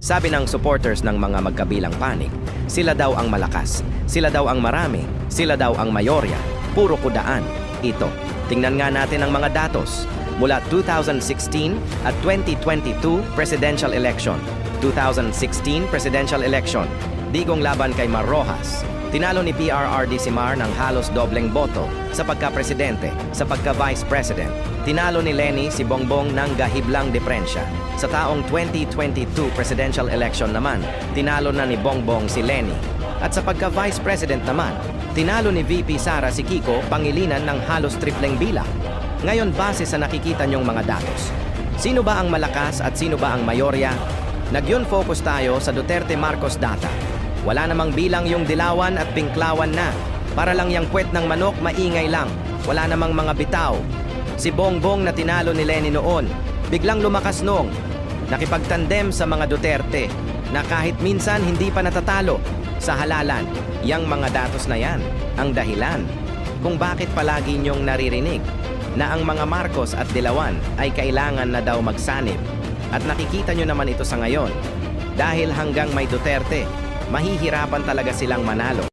Sabi ng supporters ng mga magkabilang panig, sila daw ang malakas, sila daw ang marami, sila daw ang mayorya, puro kudaan. Ito, tingnan nga natin ang mga datos. Mula 2016 at 2022 presidential election, 2016 presidential election, digong laban kay Mar Rojas. Tinalo ni PRRD si Mar ng halos dobleng boto sa pagka-presidente, sa pagka-vice president. Tinalo ni Leni si Bongbong ng gahiblang diferensya. Sa taong 2022 presidential election naman, tinalo na ni Bongbong si Leni. At sa pagka-vice president naman, tinalo ni VP Sara si Kiko Pangilinan ng halos tripleng bilang. Ngayon base sa nakikita niyong mga datos, sino ba ang malakas at sino ba ang mayorya? Nagyun focus tayo sa Duterte Marcos data. Wala namang bilang yung dilawan at pinklawan na. Para lang yung puwet ng manok, maingay lang. Wala namang mga bitaw. Si Bongbong na tinalo ni Leni noon, biglang lumakas noong nakipagtandem sa mga Duterte na kahit minsan hindi pa natatalo sa halalan. Yang mga datos na yan ang dahilan kung bakit palagi niyong naririnig na ang mga Marcos at Dilawan ay kailangan na daw magsanib. At nakikita niyo naman ito sa ngayon. Dahil hanggang may Duterte, mahihirapan talaga silang manalo.